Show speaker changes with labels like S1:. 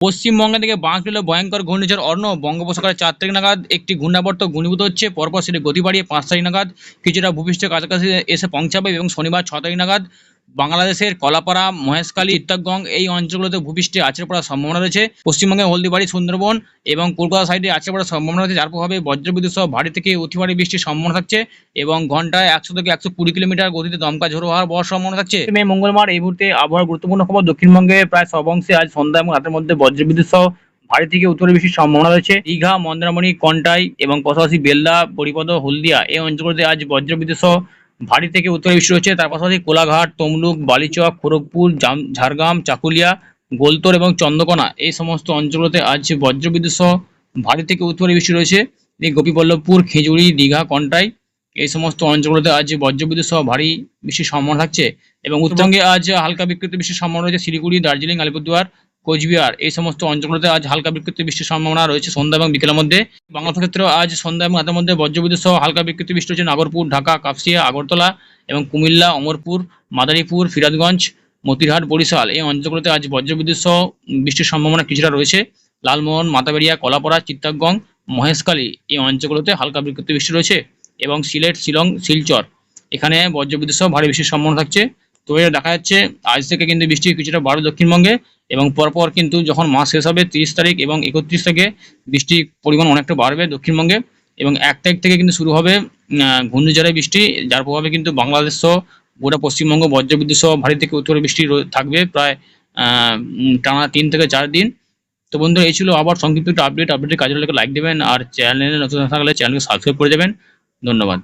S1: পশ্চিমবঙ্গ থেকে বাঁক পেল ভয়ঙ্কর ঘূর্ণিঝড় অর্ণব। বঙ্গোপসাগরে 4 তারিখ নাগাদ একটি ঘূর্ণাবর্ত ঘনীভূত হচ্ছে, পরপর সেটি গতি বাড়িয়ে 5 তারিখ নাগাদ কিছুটা ভূপৃষ্ঠের কাছাকাছি এসে পৌঁছাবে এবং শনিবার 6 তারিখ নাগাদ বাংলাদেশের কলাপাড়া, মহেশখালী, চিত্তগং এই অঞ্চলগুলোতে ভূপৃষ্ঠে আছড়ে পড়ার সম্ভাবনা রয়েছে। পশ্চিমবঙ্গে হলদিবাড়ি, সুন্দরবন এবং কলকাতা সাইডে আছড়ে পড়ার সম্ভাবনা রয়েছে, যার প্রভাবে বজ্রবিদ্যুৎ সহ ভারী থেকে অতি ভারী বৃষ্টির সম্ভাবনা থাকছে এবং ঘন্টায় 100 থেকে 120 কিলোমিটার গতিতে দমকা ঝোড়ো হাওয়া বওয়ার সম্ভাবনা থাকছে। মে মঙ্গলবার এই মুহূর্তে আবহাওয়ার গুরুত্বপূর্ণ খবর। দক্ষিণবঙ্গে প্রায় সব অংশে আজ সন্ধ্যা এবং রাতের মধ্যে বজ্রবিদ্যুৎ সহ ভারী থেকে অতি ভারী বৃষ্টির সম্ভাবনা রয়েছে। দীঘা, মন্দারমণি, কন্টাই এবং পাশাপাশি বেলদা, বরিপদ, হলদিয়া এই অঞ্চলগুলোতে আজ বজ্রবিদ্যুৎ সহ ভারী থেকে অতি ভারী বৃষ্টি হচ্ছে। তার পাশাপাশি কোলাঘাট, তমলুক, বালিচক, খড়গপুর, ঝাড়গ্রাম, চাকুলিয়া, গোলতোর এবং চন্দ্রকোনা এই সমস্ত অঞ্চলগুলোতে আজ বজ্রবিদ্যুৎ সহ ভারী থেকে অতি ভারী বৃষ্টি রয়েছে। এই গোপীবল্লভপুর, খেজুরি, দীঘা, কন্টাই এই সমস্ত অঞ্চলগুলোতে আজ বজ্রবিদ্যুৎ সহ ভারী বৃষ্টির সম্ভাবনা থাকছে এবং উত্তরবঙ্গে আজ হালকা বিক্ষিপ্ত বৃষ্টির সম্ভাবনা রয়েছে। শিলিগুড়ি, দার্জিলিং, আলিপুরদুয়ার, কোচবিহার এই সমস্ত অঞ্চলগুলোতে আজ হালকা বিক্ষিপ্ত বৃষ্টির সম্ভাবনা রয়েছে সন্ধ্যা এবং বিকেলের মধ্যে। বাংলাদেশের ক্ষেত্রেও আজ সন্ধ্যা এবং রাতের মধ্যে বজ্রবিদ্যুৎ সহ হালকা বিক্ষিপ্ত বৃষ্টি হচ্ছে নাগরপুর, ঢাকা, কাপসিয়া, আগরতলা এবং কুমিল্লা, অমরপুর, মাদারীপুর, ফিরাদগঞ্জ, মতিরহাট, বরিশাল এই অঞ্চলগুলোতে আজ বজ্রবিদ্যুৎ সহ বৃষ্টির সম্ভাবনা কিছুটা রয়েছে। লালমোহন, মাথাবেড়িয়া, কলাপাড়া, চিত্তগং, মহেশখালী এই অঞ্চলগুলোতে হালকা বিক্ষিপ্ত বৃষ্টি রয়েছে এবং সিলেট, শিলং, শিলচর এখানে বজ্রবিদ্যুৎ সহ ভারী বৃষ্টির সম্ভাবনা থাকছে। তো এটা দেখা যাচ্ছে আজ থেকে কিন্তু বৃষ্টি কিছুটা বাড়বে দক্ষিণবঙ্গে এবং পরপর কিন্তু যখন মাস শেষ হবে 30 তারিখ এবং 31 তারিখে বৃষ্টির পরিমাণ অনেকটা বাড়বে দক্ষিণবঙ্গে এবং 1 তারিখ থেকে কিন্তু শুরু হবে ঘূর্ণিঝড়ের বৃষ্টি, যার প্রভাবে কিন্তু বাংলাদেশ সহ গোটা পশ্চিমবঙ্গ বজ্রবিদ্যুৎ সহ ভারী থেকে অতি ভারী বৃষ্টি থাকবে প্রায় টানা 3 থেকে 4 দিন। তো বন্ধুরা এই ছিল আবার সংক্ষিপ্ত একটা আপডেটের কাজে লাইক দেবেন আর চ্যানেলে নতুন থাকলে চ্যানেলকে সাবস্ক্রাইব করে দেবেন। ধন্যবাদ।